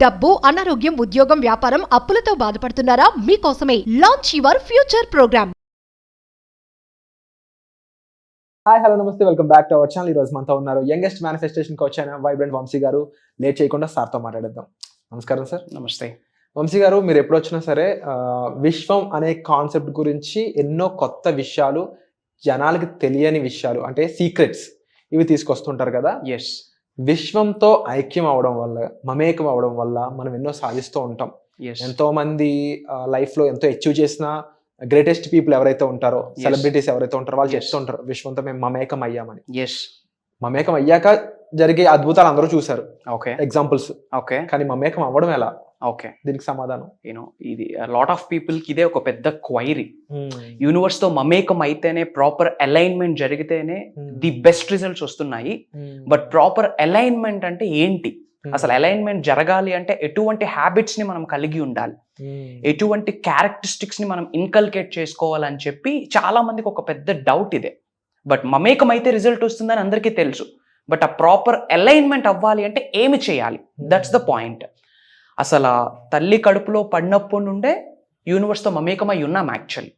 డబ్బు, అనారోగ్యం, ఉద్యోగం, వ్యాపారం, అప్పులతో బాధపడుతున్నారా? మీకోసమే launch your future programme. Hi hello నమస్తే, welcome back to our channel. ఈరోజు మనతో ఉన్నారు యంగెస్ట్ మేనిఫెస్టేషన్ కోచ్ అయిన వైబ్రెంట్ వంశీ గారు. లేట్ చేయకుండా సార్తో మాట్లాడేద్దాం. నమస్కారం సార్. నమస్తే వంశీ గారు, మీరు ఎప్పుడు వచ్చినా సరే విశ్వం అనే కాన్సెప్ట్ గురించి ఎన్నో కొత్త విషయాలు, జనాలకి తెలియని విషయాలు అంటే సీక్రెట్స్ ఇవి తీసుకొస్తుంటారు కదా. ఎస్, విశ్వంతో ఐక్యం అవడం వల్ల, మమేకం అవడం వల్ల మనం ఎన్నో సాధిస్తూ ఉంటాం. ఎంతో మంది లైఫ్ లో ఎంతో అచీవ్ చేసిన గ్రేటెస్ట్ పీపుల్ ఎవరైతే ఉంటారో, సెలబ్రిటీస్ ఎవరైతే ఉంటారో వాళ్ళు చెప్తూ ఉంటారు విశ్వంతో మేము మమేకం అయ్యామని. మమేకం అయ్యాక జరిగే అద్భుతాలు అందరూ చూసారు, ఓకే ఎగ్జాంపుల్స్. ఓకే, కానీ మమేకం అవ్వడం ఎలా? ఓకే, దీనికి సమాధానం ఇది లాట్ ఆఫ్ పీపుల్ కి ఇదే ఒక పెద్ద క్వైరీ. యూనివర్స్ తో మమేకం అయితేనే, ప్రాపర్ అలైన్మెంట్ జరిగితేనే ది బెస్ట్ రిజల్ట్స్ వస్తున్నాయి. బట్ ప్రాపర్ అలైన్మెంట్ అంటే ఏంటి? అసలు అలైన్మెంట్ జరగాలి అంటే ఎటువంటి హ్యాబిట్స్ ని మనం కలిగి ఉండాలి, ఎటువంటి క్యారెక్టరిస్టిక్స్ ని మనం ఇన్కల్కేట్ చేసుకోవాలని చెప్పి చాలా మందికి ఒక పెద్ద డౌట్ ఇదే. బట్ మమేకం అయితే రిజల్ట్ వస్తుందని అందరికీ తెలుసు. బట్ ఆ ప్రాపర్ అలైన్మెంట్ అవ్వాలి అంటే ఏమి చేయాలి? That's the point. అసలు తల్లి కడుపులో పడినప్పటి నుండే యూనివర్స్తో మమేకమై ఉన్నాం. యాక్చువల్లీ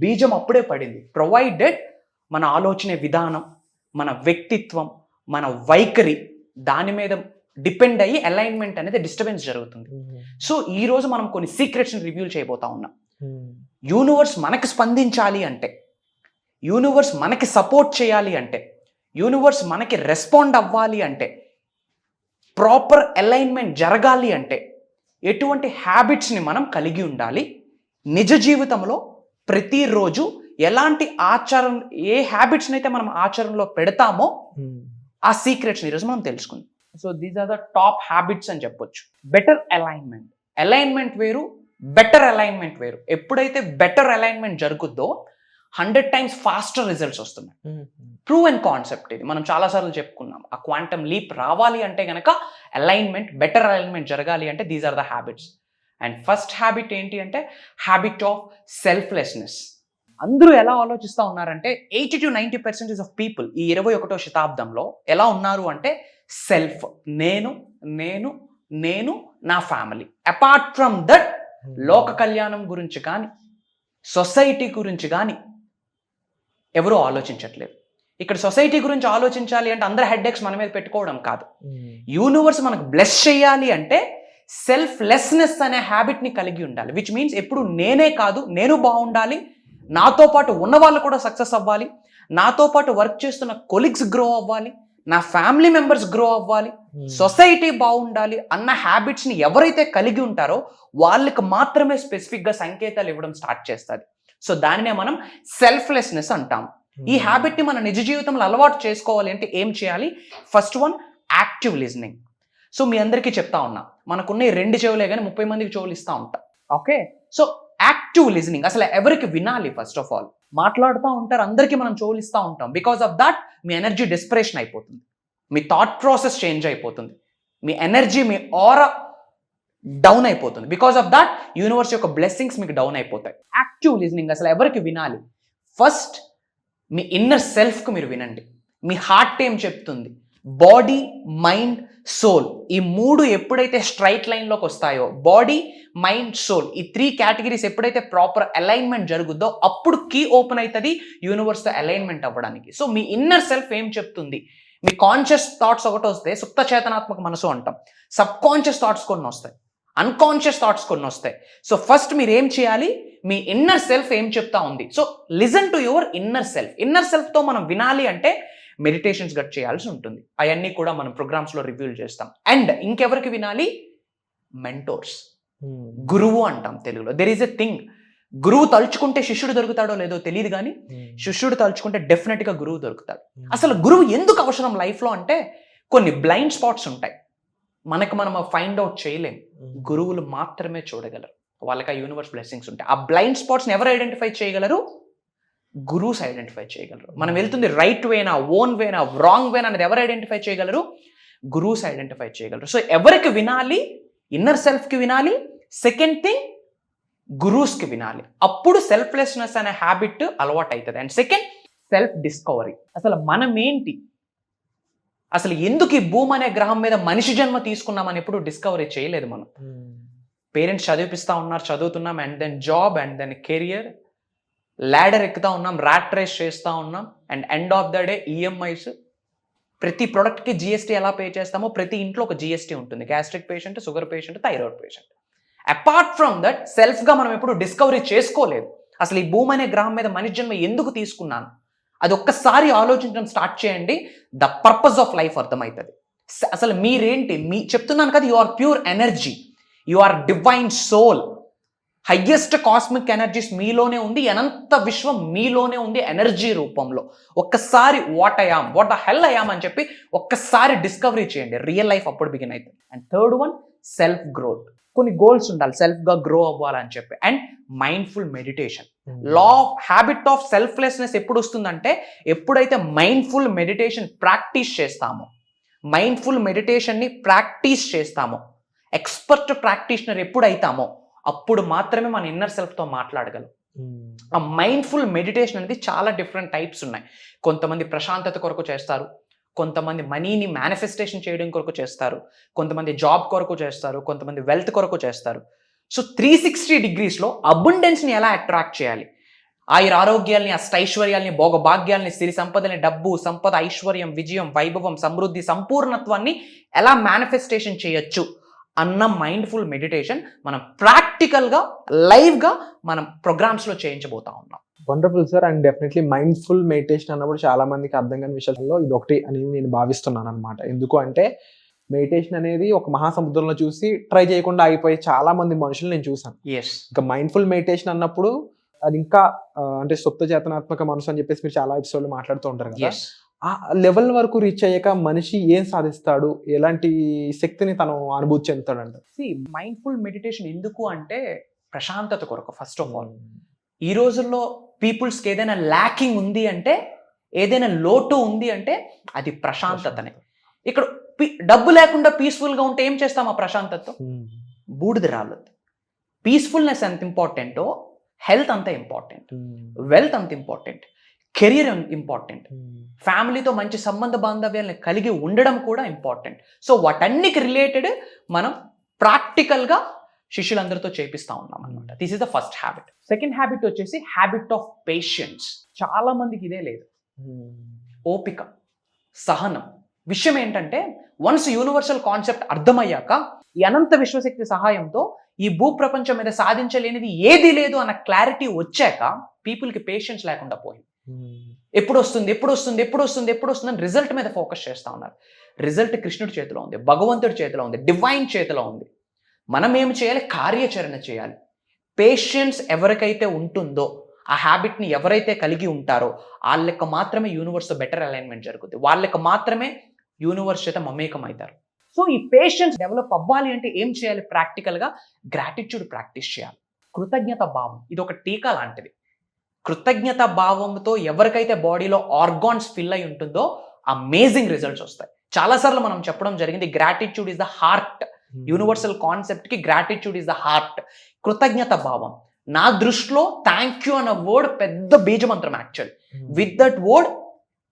బీజం అప్పుడే పడింది. ప్రొవైడెడ్ మన ఆలోచన విధానం, మన వ్యక్తిత్వం, మన వైఖరి దాని మీద డిపెండ్ అయ్యి అలైన్మెంట్ అనేది డిస్టర్బెన్స్ జరుగుతుంది. సో ఈ రోజు మనం కొన్ని సీక్రెట్స్ని రివ్యూ చేయబోతా ఉన్నాం. యూనివర్స్ మనకి స్పందించాలి అంటే, యూనివర్స్ మనకి సపోర్ట్ చేయాలి అంటే, యూనివర్స్ మనకి రెస్పాండ్ అవ్వాలి అంటే, ప్రాపర్ అలైన్మెంట్ జరగాలి అంటే ఎటువంటి హ్యాబిట్స్ని మనం కలిగి ఉండాలి, నిజ జీవితంలో ప్రతిరోజు ఎలాంటి ఆచరణ, ఏ హ్యాబిట్స్ని అయితే మనం ఆచరణలో పెడతామో ఆ సీక్రెట్స్ని ఈరోజు మనం తెలుసుకుందాం. So these are the top habits అని చెప్పొచ్చు. Better alignment. అలైన్మెంట్ వేరు, బెటర్ అలైన్మెంట్ వేరు. ఎప్పుడైతే బెటర్ అలైన్మెంట్ జరుగుద్దో 100 times ఫాస్టర్ రిజల్ట్స్ వస్తున్నాయి. ప్రూవ్ అండ్ కాన్సెప్ట్ ఇది మనం చాలాసార్లు చెప్పుకున్నాం. ఆ క్వాంటమ్ లీప్ రావాలి అంటే కనుక అలైన్మెంట్, బెటర్ అలైన్మెంట్ జరగాలి అంటే these are the habits. And first habit ఏంటి అంటే హ్యాబిట్ ఆఫ్ సెల్ఫ్లెస్నెస్. అందరూ ఎలా ఆలోచిస్తూ ఉన్నారంటే 80 to 90% ఆఫ్ పీపుల్ ఈ 21వ శతాబ్దంలో ఎలా ఉన్నారు అంటే సెల్ఫ్, నేను నేను నేను నా ఫ్యామిలీ. అపార్ట్ ఫ్రమ్ దట్ లోక కళ్యాణం గురించి కానీ, సొసైటీ గురించి కానీ ఎవరూ ఆలోచించట్లేదు. ఇక్కడ సొసైటీ గురించి ఆలోచించాలి అంటే అందరు హెడ్ఏక్స్ మన మీద పెట్టుకోవడం కాదు. యూనివర్స్ మనకు బ్లెస్ చేయాలి అంటే సెల్ఫ్లెస్నెస్ అనే హ్యాబిట్ని కలిగి ఉండాలి. విచ్ మీన్స్ ఎప్పుడు నేనే కాదు, నేను బాగుండాలి, నాతో పాటు ఉన్న వాళ్ళు కూడా సక్సెస్ అవ్వాలి, నాతో పాటు వర్క్ చేస్తున్న కొలీగ్స్ గ్రో అవ్వాలి, నా ఫ్యామిలీ మెంబర్స్ గ్రో అవ్వాలి, సొసైటీ బాగుండాలి అన్న హ్యాబిట్స్ని ఎవరైతే కలిగి ఉంటారో వాళ్ళకి మాత్రమే స్పెసిఫిక్గా సంకేతాలు ఇవ్వడం స్టార్ట్ చేస్తుంది. సో దానినే మనం సెల్ఫ్లెస్నెస్ అంటాం. ఈ హ్యాబిట్ని మన నిజ జీవితంలో అలవాటు చేసుకోవాలి అంటే ఏం చేయాలి? First one, active listening. So మీ అందరికీ చెప్తా ఉన్నా, మనకున్న 2 చెవులే కానీ 30 మందికి చెవులు ఇస్తూ ఉంటాం. ఓకే, సో యాక్టివ్ లిజనింగ్ అసలు ఎవరికి వినాలి? ఫస్ట్ ఆఫ్ ఆల్ మాట్లాడుతూ ఉంటారు, అందరికీ మనం చెవులు ఇస్తూ ఉంటాం. Because of that me energy డిస్పరేషన్ అయిపోతుంది, మీ థాట్ ప్రాసెస్ చేంజ్ అయిపోతుంది, మీ ఎనర్జీ, మీ ఆరా డౌన్ అయిపోతుంది. బికాస్ ఆఫ్ దాట్ యూనివర్స్ యొక్క బ్లెస్సింగ్స్ మీకు డౌన్ అయిపోతాయి. యాక్టివ్ లిజనింగ్ అసలు ఎవరికి వినాలి? ఫస్ట్ మీ ఇన్నర్ సెల్ఫ్కి మీరు వినండి. మీ హార్ట్ ఏం చెప్తుంది, బాడీ, మైండ్, సోల్, ఈ 3 ఎప్పుడైతే స్ట్రైట్ లైన్లోకి వస్తాయో, బాడీ, మైండ్, సోల్, ఈ 3 కేటగిరీస్ ఎప్పుడైతే ప్రాపర్ అలైన్మెంట్ జరుగుద్దో అప్పుడు కీ ఓపెన్ అవుతుంది యూనివర్స్తో అలైన్మెంట్ అవ్వడానికి. సో మీ ఇన్నర్ సెల్ఫ్ ఏం చెప్తుంది? మీ కాన్షియస్ థాట్స్ ఒకటి వస్తే సుప్త చేతనాత్మక మనసు అంటాం, సబ్ కాన్షియస్ థాట్స్ కొన్ని వస్తాయి, అన్కాన్షియస్ థాట్స్ కొన్ని వస్తాయి. సో ఫస్ట్ మీరు ఏం చేయాలి? మీ ఇన్నర్ సెల్ఫ్ ఏం చెప్తా ఉంది. So listen to your inner self. Inner సెల్ఫ్తో మనం వినాలి అంటే మెడిటేషన్స్ గట్ చేయాల్సి ఉంటుంది. అవన్నీ కూడా మనం ప్రోగ్రామ్స్లో రివ్యూలు చేస్తాం. అండ్ ఇంకెవరికి వినాలి? మెంటోర్స్, గురువు అంటాం తెలుగులో. దెర్ ఈజ్ ఎ థింగ్, గురువు తలుచుకుంటే శిష్యుడు దొరుకుతాడో లేదో తెలియదు కానీ శిష్యుడు తలుచుకుంటే డెఫినెట్గా గురువు దొరుకుతాడు. అసలు గురువు ఎందుకు అవసరం లైఫ్లో అంటే కొన్ని బ్లైండ్ స్పాట్స్ ఉంటాయి, మనకు మనం ఫైండ్ అవుట్ చేయలేం, గురువులు మాత్రమే చూడగలరు. వాళ్ళకి ఆ యూనివర్స్ బ్లెస్సింగ్స్ ఉంటాయి. ఆ బ్లైండ్ స్పాట్స్ని ఎవరు ఐడెంటిఫై చేయగలరు? గురువుస్ ఐడెంటిఫై చేయగలరు. మనం వెళ్తుంది రైట్ వేనా, ఓన్ వేనా, రాంగ్ వేనా అనేది ఎవరు ఐడెంటిఫై చేయగలరు? గురువుస్ ఐడెంటిఫై చేయగలరు. సో ఎవరికి వినాలి? ఇన్నర్ సెల్ఫ్కి వినాలి. సెకండ్ థింగ్, గురూస్కి వినాలి. అప్పుడు సెల్ఫ్లెస్నెస్ అనే హ్యాబిట్ అలవాటు అవుతుంది. And second, self discovery. అసలు మనం ఏంటి, అసలు ఎందుకు ఈ భూమి అనే గ్రహం మీద మనిషి జన్మ తీసుకున్నామని ఎప్పుడు డిస్కవరీ చేయలేదు మనం. పేరెంట్స్ చదివిపిస్తూ ఉన్నారు, చదువుతున్నాం, and then job, and then career, ladder ఎక్కుతా ఉన్నాం, ర్యాట్ రేస్ చేస్తూ ఉన్నాం, and end of the day EMIs. ప్రతి ప్రోడక్ట్కి జిఎస్టీ ఎలా పే చేస్తామో ప్రతి ఇంట్లో ఒక జిఎస్టీ ఉంటుంది. Gastric patient, sugar patient, thyroid patient. Apart from that సెల్ఫ్గా మనం ఎప్పుడు డిస్కవరీ చేసుకోలేదు. అసలు ఈ భూమి అనే గ్రహం మీద మనిషి జన్మ ఎందుకు తీసుకున్నాను అది ఒక్కసారి ఆలోచించడం స్టార్ట్ చేయండి, ద పర్పస్ ఆఫ్ లైఫ్ అర్థమవుతుంది. అసలు మీరేంటి, చెప్తున్నాను కదా, you are pure energy, you are divine soul. Highest cosmic energies మీలోనే ఉంది, అనంత విశ్వం మీలోనే ఉంది ఎనర్జీ రూపంలో. ఒక్కసారి వాట్ ద హెల్ అయామ్ అని చెప్పి ఒక్కసారి డిస్కవరీ చేయండి, రియల్ లైఫ్ అప్పుడు బిగిన్ అవుతుంది. And third one, self growth. కొన్ని గోల్స్ ఉండాలి సెల్ఫ్గా గ్రో అవ్వాలని చెప్పి. And mindful meditation. Law of habit of selflessness ఎప్పుడు వస్తుందంటే ఎప్పుడైతే మైండ్ఫుల్ మెడిటేషన్ ప్రాక్టీస్ చేస్తామో, మైండ్ఫుల్ మెడిటేషన్ని ప్రాక్టీస్ చేస్తామో, ఎక్స్పర్ట్ ప్రాక్టీషనర్ ఎప్పుడైతామో అప్పుడు మాత్రమే మన ఇన్నర్ సెల్ఫ్తో మాట్లాడగలం. ఆ మైండ్ఫుల్ మెడిటేషన్ అనేది చాలా డిఫరెంట్ టైప్స్ ఉన్నాయి. కొంతమంది ప్రశాంతత కొరకు చేస్తారు, కొంతమంది మనీని మేనిఫెస్టేషన్ చేయడం కొరకు చేస్తారు, కొంతమంది జాబ్ కొరకు చేస్తారు, కొంతమంది వెల్త్ కొరకు చేస్తారు. సో 360 degreesలో అబుండెన్స్ని ఎలా అట్రాక్ట్ చేయాలి, ఆరోగ్యాల్ని, అష్టైశ్వర్యాల్ని, భోగభాగ్యాల్ని, సిరి సంపదని, డబ్బు, సంపద, ఐశ్వర్యం, విజయం, వైభవం, సమృద్ధి, సంపూర్ణత్వాన్ని ఎలా మేనిఫెస్టేషన్ చేయొచ్చు అన్న మైండ్ఫుల్ మెడిటేషన్ మనం ప్రాక్టికల్గా లైవ్గా మనం ప్రోగ్రామ్స్లో చేయించబోతా ఉన్నాం. Wonderful sir. And definitely mindful meditation అన్నప్పుడు చాలా మందికి అర్థం కాని విషయాల్లో ఇది ఒకటి అని నేను భావిస్తున్నాను అనమాట. ఎందుకు అంటే మెడిటేషన్ అనేది ఒక మహాసముద్రంలో చూసి ట్రై చేయకుండా ఆగిపోయి చాలా మంది మనుషులు నేను చూసాను. ఇంకా మైండ్ఫుల్ మెడిటేషన్ అన్నప్పుడు అది ఇంకా అంటే సుప్త చేతనాత్మక మనసు అని చెప్పేసి మీరు చాలా ఎపిసోడ్లు మాట్లాడుతూ ఉంటారు కదా, ఆ లెవెల్ వరకు రీచ్ అయ్యాక మనిషి ఏం సాధిస్తాడు, ఎలాంటి శక్తిని తను అనుభూతి చెందుతాడు అంటే? మైండ్ఫుల్ మెడిటేషన్ ఎందుకు అంటే ప్రశాంతత కొరకు. ఫస్ట్ ఆఫ్ ఆల్ ఈ రోజుల్లో పీపుల్స్కి ఏదైనా ల్యాకింగ్ ఉంది అంటే, ఏదైనా లోటు ఉంది అంటే అది ప్రశాంతతనే. ఇక్కడ డబ్బు లేకుండా పీస్ఫుల్గా ఉంటే ఏం చేస్తాం ఆ ప్రశాంతతతో? బూడిద రాలదు. పీస్ఫుల్నెస్ ఎంత ఇంపార్టెంటో హెల్త్ అంత ఇంపార్టెంట్, వెల్త్ అంత ఇంపార్టెంట్, కెరియర్ ఇంపార్టెంట్, ఫ్యామిలీతో మంచి సంబంధ బాంధవ్యాలను కలిగి ఉండడం కూడా ఇంపార్టెంట్. సో వాటన్నికి రిలేటెడ్ మనం ప్రాక్టికల్గా శిష్యులందరితో చేపిస్తూ ఉన్నాం అనమాట. This is the first habit. Second habit వచ్చేసి హ్యాబిట్ ఆఫ్ పేషెన్స్. చాలా మందికి ఇదే లేదు. ఓపిక, సహనం. విషయం ఏంటంటే వన్స్ యూనివర్సల్ కాన్సెప్ట్ అర్థమయ్యాక ఈ అనంత విశ్వశక్తి సహాయంతో ఈ భూప్రపంచం మీద సాధించలేనిది ఏది లేదు అన్న క్లారిటీ వచ్చాక పీపుల్కి పేషెన్స్ లేకుండా పోయింది. ఎప్పుడు వస్తుంది అని రిజల్ట్ మీద ఫోకస్ చేస్తూ ఉన్నారు. రిజల్ట్ కృష్ణుడి చేతిలో ఉంది, భగవంతుడి చేతిలో ఉంది, డివైన్ చేతిలో ఉంది. మనం ఏం చేయాలి? కార్యాచరణ చేయాలి. పేషెన్స్ ఎవరికైతే ఉంటుందో, ఆ హ్యాబిట్ని ఎవరైతే కలిగి ఉంటారో వాళ్ళకి మాత్రమే యూనివర్స్తో బెటర్ అలైన్మెంట్ జరుగుతుంది, వాళ్ళకి మాత్రమే యూనివర్స్ చేత మమేకం అవుతారు. సో ఈ పేషెన్స్ డెవలప్ అవ్వాలి అంటే ఏం చేయాలి? ప్రాక్టికల్గా గ్రాటిట్యూడ్ ప్రాక్టీస్ చేయాలి. కృతజ్ఞత భావం, ఇది ఒక టీకా లాంటిది. కృతజ్ఞత భావంతో ఎవరికైతే బాడీలో ఆర్గాన్స్ ఫిల్ అయి ఉంటుందో అమేజింగ్ రిజల్ట్స్ వస్తాయి. చాలాసార్లు మనం చెప్పడం జరిగింది, gratitude is the heart. Universal కాన్సెప్ట్కి గ్రాటిట్యూడ్ ఇస్ ద హార్ట్. కృతజ్ఞత భావం. నా దృష్టిలో థ్యాంక్ యూ అన్న వర్డ్ పెద్ద బీజమంత్రం యాక్చువల్. విత్ దట్ వర్డ్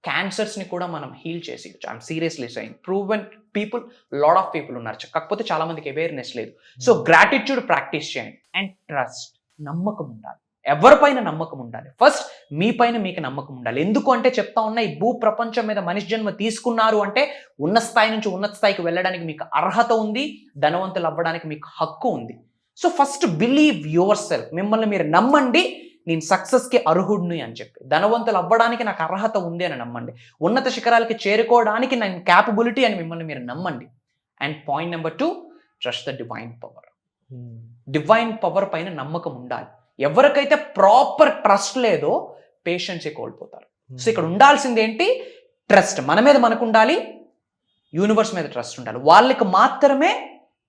క్యాన్సర్స్ని కూడా మనం హీల్ చేసి, I'm seriously saying, proven people, lot of people ఉన్నారు, కాకపోతే చాలా మందికి అవేర్నెస్ లేదు. సో గ్రాటిట్యూడ్ ప్రాక్టీస్ చేయండి. అండ్ ట్రస్ట్, నమ్మకం ఉండాలి. ఎవరిపైన నమ్మకం ఉండాలి? ఫస్ట్ మీ పైన మీకు నమ్మకం ఉండాలి. ఎందుకు అంటే చెప్తా ఉన్నా, ఈ భూ ప్రపంచం మీద మనిషి జన్మ తీసుకున్నారు అంటే ఉన్న స్థాయి నుంచి ఉన్నత స్థాయికి వెళ్ళడానికి మీకు అర్హత ఉంది, ధనవంతులు అవ్వడానికి మీకు హక్కు ఉంది. So first believe your self. మిమ్మల్ని మీరు నమ్మండి, నేను సక్సెస్కి అర్హుడిని అని చెప్పి. ధనవంతులు అవ్వడానికి నాకు అర్హత ఉంది అని నమ్మండి. ఉన్నత శిఖరాలకి చేరుకోవడానికి నేను క్యాపబిలిటీ అని మిమ్మల్ని మీరు నమ్మండి. And point number 2, trust the divine power. Divine power పైన నమ్మకం ఉండాలి. ఎవరికైతే ప్రాపర్ ట్రస్ట్ లేదో పేషెన్సే కోల్పోతారు. సో ఇక్కడ ఉండాల్సింది ఏంటి? ట్రస్ట్. మన మీద మనకు ఉండాలి, యూనివర్స్ మీద ట్రస్ట్ ఉండాలి. వాళ్ళకి మాత్రమే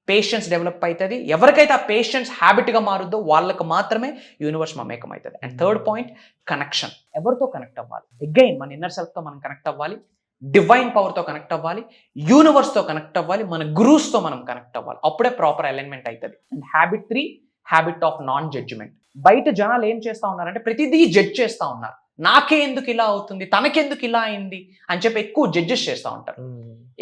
పేషెన్స్ డెవలప్ అవుతుంది. ఎవరికైతే ఆ పేషెన్స్ హ్యాబిట్గా మారుద్దో వాళ్ళకి మాత్రమే యూనివర్స్ మమేకం అవుతుంది. And third point, connection. ఎవరితో కనెక్ట్ అవ్వాలి? అగైన్ మన ఇన్నర్ సెల్ఫ్తో మనం కనెక్ట్ అవ్వాలి, డివైన్ పవర్తో కనెక్ట్ అవ్వాలి, యూనివర్స్తో కనెక్ట్ అవ్వాలి, మన గురూస్తో మనం కనెక్ట్ అవ్వాలి. అప్పుడే ప్రాపర్ అలైన్మెంట్ అవుతుంది. And habit 3, habit of non judgement. బయట జనాలు ఏం చేస్తూ ఉన్నారంటే ప్రతిదీ జడ్జ్ చేస్తూ ఉన్నారు. నాకే ఎందుకు ఇలా అవుతుంది, తనకెందుకు ఇలా అయింది అని చెప్పి ఎక్కువ జడ్జెస్ చేస్తూ ఉంటారు.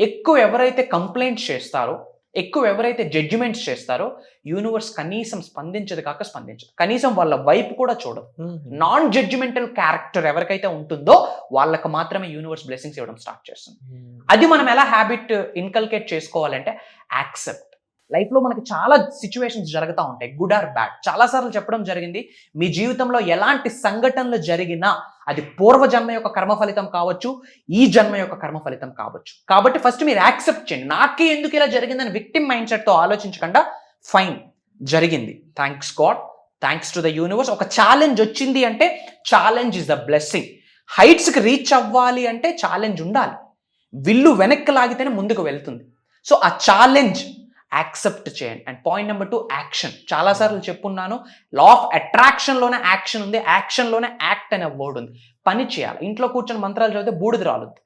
ఎక్కువ ఎవరైతే కంప్లైంట్స్ చేస్తారో, ఎక్కువ ఎవరైతే జడ్జిమెంట్స్ చేస్తారో, యూనివర్స్ కనీసం స్పందించదు కాక స్పందించదు, కనీసం వాళ్ళ వైపు కూడా చూడదు. నాన్ జడ్జిమెంటల్ క్యారెక్టర్ ఎవరికైతే ఉంటుందో వాళ్ళకి మాత్రమే యూనివర్స్ బ్లెస్సింగ్స్ ఇవ్వడం స్టార్ట్ చేస్తుంది. అది మనం ఎలా హ్యాబిట్ ఇన్కల్కేట్ చేసుకోవాలంటే యాక్సెప్ట్. లైఫ్లో మనకి చాలా సిచ్యువేషన్స్ జరుగుతూ ఉంటాయి, గుడ్ ఆర్ బ్యాడ్. చాలాసార్లు చెప్పడం జరిగింది, మీ జీవితంలో ఎలాంటి సంఘటనలు జరిగినా అది పూర్వజన్మ యొక్క కర్మ ఫలితం కావచ్చు, ఈ జన్మ యొక్క కర్మ ఫలితం కావచ్చు. కాబట్టి ఫస్ట్ మీరు యాక్సెప్ట్ చేయండి. నాకే ఎందుకు ఇలా జరిగిందని విక్టిమ్ మైండ్ సెట్తో ఆలోచించకుండా, ఫైన్ జరిగింది, thanks God, thanks to the universe. ఒక ఛాలెంజ్ వచ్చింది అంటే ఛాలెంజ్ ఇస్ ద బ్లెస్సింగ్. హైట్స్కి రీచ్ అవ్వాలి అంటే ఛాలెంజ్ ఉండాలి. విల్లు వెనక్కి లాగితేనే ముందుకు వెళ్తుంది. సో ఆ ఛాలెంజ్ యాక్సెప్ట్ చేయండి. And point number 2, action. చాలాసార్లు చెప్పున్నాను, లా ఆఫ్ అట్రాక్షన్లోనే యాక్షన్ ఉంది, యాక్షన్లోనే యాక్ట్ అనే వర్డ్ ఉంది. పని చేయాలి. ఇంట్లో కూర్చొని మంత్రాలు చదివితే బూడిద రాలుద్ది.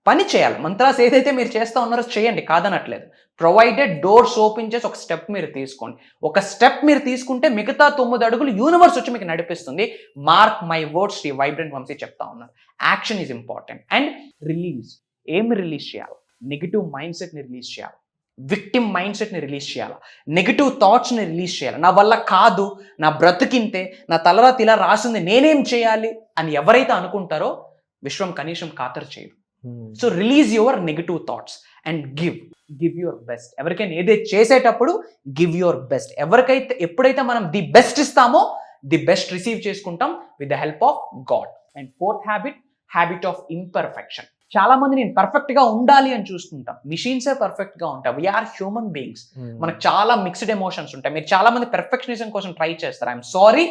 పని చేయాలి. మంత్రాలు ఏదైతే మీరు చేస్తూ ఉన్నారో చేయండి, కాదనట్లేదు. ప్రొవైడెడ్ డోర్స్ ఓపెన్ చేసి ఒక స్టెప్ మీరు తీసుకోండి. ఒక స్టెప్ మీరు తీసుకుంటే మిగతా 9 అడుగులు యూనివర్స్ వచ్చి మీకు నడిపిస్తుంది. Mark my words, Shri vibrant Vamshi చెప్తా ఉన్నారు. Action is important. And release. ఏమి రిలీజ్ చేయాలి? నెగిటివ్ మైండ్ సెట్ని రిలీజ్ చేయాలి, విక్టిమ్ మైండ్ సెట్ని రిలీజ్ చేయాలి, నెగిటివ్ థాట్స్ని రిలీజ్ చేయాలి. నా వల్ల కాదు, నా బ్రతికింతే, నా తలరాత ఇలా రాసింది, నేనేం చేయాలి అని ఎవరైతే అనుకుంటారో విశ్వం కనీసం ఖాతరు చేయదు. So release your negative thoughts and give your best. ఎవరికైనా ఏదైతే చేసేటప్పుడు గివ్ యువర్ బెస్ట్. ఎప్పుడైతే మనం ది బెస్ట్ ఇస్తామో ది బెస్ట్ రిసీవ్ చేసుకుంటాం with the help of God. And 4th habit of imperfection. చాలా మంది నేను పర్ఫెక్ట్ గా ఉండాలి అని చూస్తుంటాం. మిషన్సే పర్ఫెక్ట్ గా ఉంటాయి. We are human beings. మనకు చాలా మిక్స్డ్ ఎమోషన్స్ ఉంటాయి. మీరు చాలా మంది పెర్ఫెక్షనిజం కోసం ట్రై చేస్తారు. ఐఎమ్ సారీ,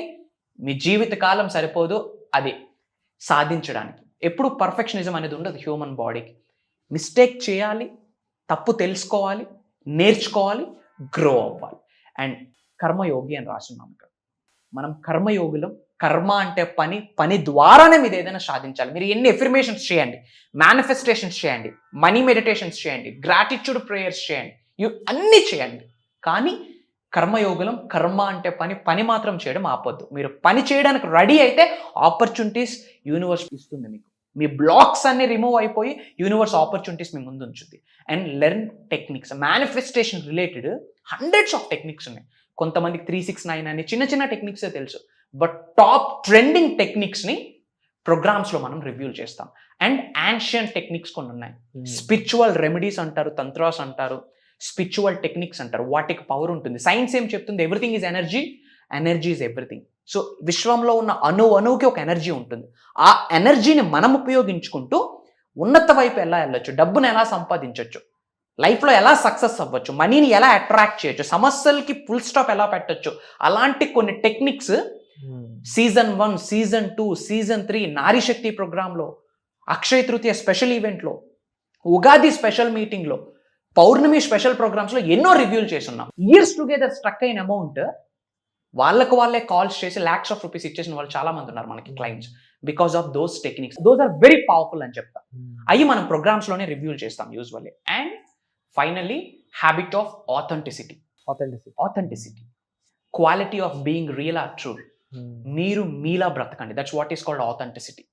మీ జీవిత కాలం సరిపోదు అది సాధించడానికి. ఎప్పుడు పర్ఫెక్షనిజం అనేది ఉండదు హ్యూమన్ బాడీకి. మిస్టేక్ చేయాలి, తప్పు తెలుసుకోవాలి, నేర్చుకోవాలి, గ్రో అవ్వాలి. అండ్ కర్మయోగి అని రాస్తున్నాం ఇక్కడ. మనం కర్మయోగులం. కర్మ అంటే పని ద్వారానే మీరు ఏదైనా సాధించాలి. మీరు ఎన్ని ఎఫర్మేషన్స్ చేయండి, మేనిఫెస్టేషన్స్ చేయండి, మనీ మెడిటేషన్స్ చేయండి, గ్రాటిట్యూడ్ ప్రేయర్స్ చేయండి, అన్నీ చేయండి. కానీ కర్మయోగులం. కర్మ అంటే పని మాత్రం చేయడం ఆపొద్దు. మీరు పని చేయడానికి రెడీ అయితే ఆపర్చునిటీస్ యూనివర్స్ ఇస్తుంది మీకు. మీ బ్లాక్స్ అన్ని రిమూవ్ అయిపోయి యూనివర్స్ ఆపర్చునిటీస్ మీ ముందు ఉంచుద్ది. And learn techniques. Manifestation related hundreds of techniques ఉన్నాయి. కొంతమందికి 369 అని చిన్న చిన్న టెక్నిక్సే తెలుసు. బట్ టాప్ ట్రెండింగ్ టెక్నిక్స్ని ప్రోగ్రామ్స్లో మనం రివ్యూ చేస్తాం. అండ్ యాన్షియంట్ టెక్నిక్స్ కొన్ని ఉన్నాయి. స్పిరిచువల్ రెమెడీస్ అంటారు, తంత్రాస్ అంటారు, స్పిరిచువల్ టెక్నిక్స్ అంటారు. వాటికి పవర్ ఉంటుంది. సైన్స్ ఏం చెప్తుంది? Everything is energy, energy is everything. So విశ్వంలో ఉన్న అణువుకి ఒక ఎనర్జీ ఉంటుంది. ఆ ఎనర్జీని మనం ఉపయోగించుకుంటూ ఉన్నత వైపు ఎలా వెళ్ళొచ్చు, డబ్బును ఎలా సంపాదించవచ్చు, లైఫ్లో ఎలా సక్సెస్ అవ్వచ్చు, మనీని ఎలా అట్రాక్ట్ చేయొచ్చు, సమస్యలకి ఫుల్ స్టాప్ ఎలా పెట్టచ్చు, అలాంటి కొన్ని టెక్నిక్స్ సీజన్ 1, సీజన్ 2, సీజన్ 3 నారీ శక్తి ప్రోగ్రాంలో, అక్షయ తృతీయ స్పెషల్ ఈవెంట్లో, ఉగాది స్పెషల్ మీటింగ్లో, పౌర్ణమి స్పెషల్ ప్రోగ్రామ్స్లో ఎన్నో రివ్యూలు చేస్తున్నాం. ఇయర్స్ టుగెదర్ స్ట్రక్ అయిన అమౌంట్ వాళ్ళే కాల్స్ చేసి lakhs of rupees ఇచ్చేసిన వాళ్ళు చాలా మంది ఉన్నారు మనకి clients. Because of those techniques. Those are very powerful అని చెప్తా. అవి మనం ప్రోగ్రామ్స్లోనే రివ్యూలు చేస్తాం usually. And finally habit of authenticity. Quality of being real or true. మీరు మీలా బ్రతకండి. That's what is called authenticity.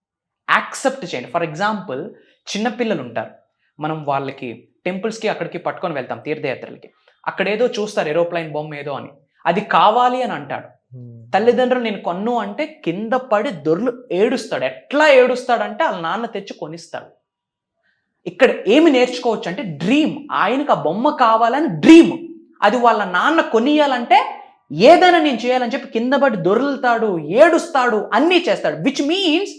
Accept చేయండి. ఫర్ ఎగ్జాంపుల్, చిన్నపిల్లలు ఉంటారు, మనం వాళ్ళకి టెంపుల్స్కి అక్కడికి పట్టుకొని వెళ్తాం తీర్థయాత్రలకి. అక్కడ ఏదో చూస్తారు, ఏరోప్లైన్ బొమ్మ ఏదో అని, అది కావాలి అని అంటాడు. తల్లిదండ్రులు నేను కొన్ను అంటే కింద పడి దొర్లు ఏడుస్తాడు. ఎట్లా ఏడుస్తాడంటే వాళ్ళ నాన్న తెచ్చి కొనిస్తాడు. ఇక్కడ ఏమి నేర్చుకోవచ్చు అంటే డ్రీమ్. ఆయనకు ఆ బొమ్మ కావాలని డ్రీమ్. అది వాళ్ళ నాన్న కొనియాలంటే ఏదైనా నేను చేయాలని చెప్పి కింద పడి దొర్లుతాడు, ఏడుస్తాడు, అన్నీ చేస్తాడు. విచ్ మీన్స్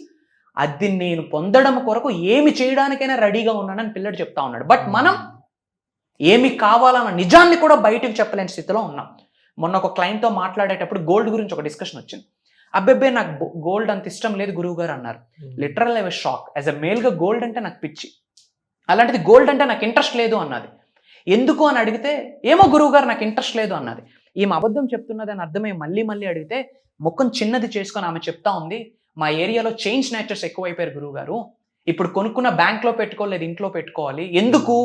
అది నేను పొందడం కొరకు ఏమి చేయడానికైనా రెడీగా ఉన్నానని పిల్లడు చెప్తా ఉన్నాడు. బట్ మనం ఏమి కావాలన్న నిజాన్ని కూడా బయటకు చెప్పలేని స్థితిలో ఉన్నాం. మొన్న ఒక క్లయింట్తో మాట్లాడేటప్పుడు గోల్డ్ గురించి ఒక డిస్కషన్ వచ్చింది. అబ్బెబ్బే నాకు గోల్డ్ అంత ఇష్టం లేదు గురువు గారు అన్నారు. Literal I was shock. As a మేల్గా గోల్డ్ అంటే నాకు పిచ్చి, అలాంటిది గోల్డ్ అంటే నాకు ఇంట్రెస్ట్ లేదు అన్నది. ఎందుకు అని అడిగితే ఏమో గురువు గారు నాకు ఇంట్రెస్ట్ లేదు అన్నది. ఈమె అబద్ధం చెప్తున్నది అని అర్థమై మళ్ళీ అడిగితే ముఖం చిన్నది చేసుకొని ఆమె చెప్తా ఉంది, మా ఏరియాలో చైన్ స్నాచర్స్ ఎక్కువైపోయారు గురువు గారు, ఇప్పుడు కొనుక్కున్న బ్యాంక్లో పెట్టుకోలేదు, ఇంట్లో పెట్టుకోవాలి, ఎందుకు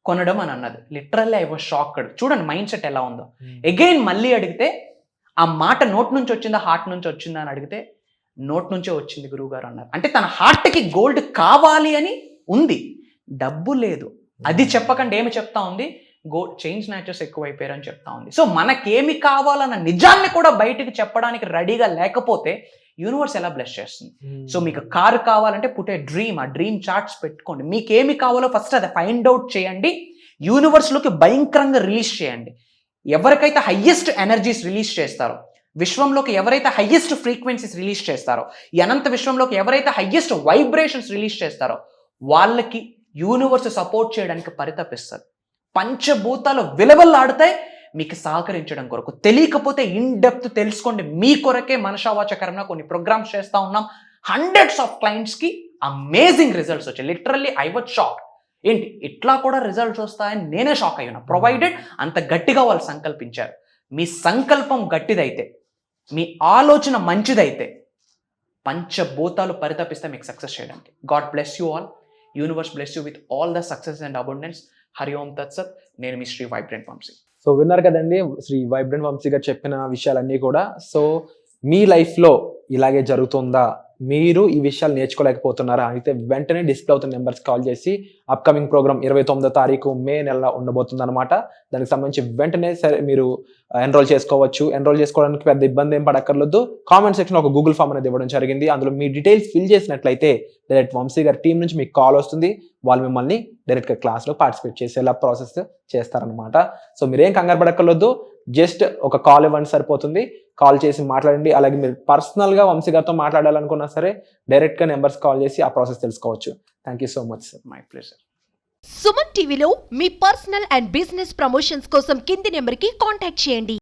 కొనడం అని అన్నది. Literally I was shocked. చూడండి మైండ్ సెట్ ఎలా ఉందో. అగైన్ మళ్ళీ అడిగితే ఆ మాట నోట్ నుంచి వచ్చిందా హార్ట్ నుంచి వచ్చిందా అని అడిగితే నోట్ నుంచే వచ్చింది గురువు గారు అన్నారు. అంటే తన హార్ట్కి గోల్డ్ కావాలి అని ఉంది, డబ్బు లేదు. అది చెప్పకండి ఏమి చెప్తా ఉంది, చైన్ స్నాచర్స్ ఎక్కువైపోయారని చెప్తా ఉంది. సో మనకేమి కావాలన్న నిజాన్ని కూడా బయటకు చెప్పడానికి రెడీగా లేకపోతే యూనివర్స్ ఎలా బ్లెస్ చేస్తుంది? సో మీకు కారు కావాలంటే పుట్ ఏ డ్రీమ్, ఆ డ్రీమ్ చార్ట్స్ పెట్టుకోండి. మీకు ఏమి కావాలో ఫస్ట్ అది ఫైండ్ అవుట్ చేయండి, యూనివర్స్లోకి భయంకరంగా రిలీజ్ చేయండి. ఎవరికైతే హయ్యెస్ట్ ఎనర్జీస్ రిలీజ్ చేస్తారో, విశ్వంలోకి ఎవరైతే హయ్యెస్ట్ ఫ్రీక్వెన్సీస్ రిలీజ్ చేస్తారో, ఈ అనంత విశ్వంలోకి ఎవరైతే హయ్యెస్ట్ వైబ్రేషన్స్ రిలీజ్ చేస్తారో వాళ్ళకి యూనివర్స్ సపోర్ట్ చేయడానికి పరితపిస్తారు. పంచభూతాలు విలవల్లాడితే మీకు సహకరించడం కొరకు. తెలియకపోతే ఇన్ డెప్త్ తెలుసుకోండి. మీ కొరకే మనషావాచకరంగా కొన్ని ప్రోగ్రామ్స్ చేస్తూ ఉన్నాం. హండ్రెడ్స్ ఆఫ్ క్లయింట్స్కి అమేజింగ్ రిజల్ట్స్ వచ్చాయి. Literally I was shock. ఏంటి ఇట్లా కూడా రిజల్ట్స్ వస్తాయని నేనే షాక్ అయ్యాను. ప్రొవైడెడ్ అంత గట్టిగా వాళ్ళు సంకల్పించారు. మీ సంకల్పం గట్టిదైతే, మీ ఆలోచన మంచిదైతే పంచభూతాలు పరితపిస్తే మీకు సక్సెస్ చేయడానికి. God bless you all. Universe bless you with all the success and abundance. Hari ఓం తత్సత్. నేను మీ శ్రీ వైబ్రెంట్ వంశీ. సో విన్నారు కదండి శ్రీ వైబ్రెంట్ వంశీ గారు చెప్పిన విషయాలన్నీ కూడా. సో మీ లైఫ్లో ఇలాగే జరుగుతుందా, మీరు ఈ విషయాలు నేర్చుకోలేకపోతున్నారా అయితే వెంటనే డిస్ప్లే అవుతున్న నెంబర్స్ కాల్ చేసి అప్కమింగ్ ప్రోగ్రామ్ 29వ తారీఖు మే నెలలో ఉండబోతుంది అనమాట. దానికి సంబంధించి వెంటనే సరే మీరు ఎన్రోల్ చేసుకోవచ్చు. ఎన్రోల్ చేసుకోవడానికి పెద్ద ఇబ్బంది ఏం పడక్కర్లేదు. కామెంట్ సెక్షన్ ఒక గూగుల్ ఫామ్ అనేది ఇవ్వడం జరిగింది. అందులో మీ డీటెయిల్స్ ఫిల్ చేసినట్లయితే డైరెక్ట్ వంశీ గారి టీం నుంచి మీకు కాల్ వస్తుంది. వాళ్ళు మిమ్మల్ని డైరెక్ట్గా క్లాస్లో పార్టిసిపేట్ చేసేలా ప్రాసెస్ చేస్తారనమాట. సో మీరేం కంగారు పడక్కర్లేదు, జస్ట్ ఒక కాల్ ఇవ్వండి సరిపోతుంది. కాల్ చేసి మాట్లాడండి. అలాగే మీరు పర్సనల్గా వంశీ గారితో మాట్లాడాలనుకున్నా సరే డైరెక్ట్గా నెంబర్స్ కాల్ చేసి ఆ ప్రాసెస్ తెలుసుకోవచ్చు. Thank you so much sir. My pleasure. Suman టీవీలో మీ పర్సనల్ అండ్ బిజినెస్ ప్రమోషన్స్ కోసం కింది నెంబర్కి కాంటాక్ట్ చేయండి.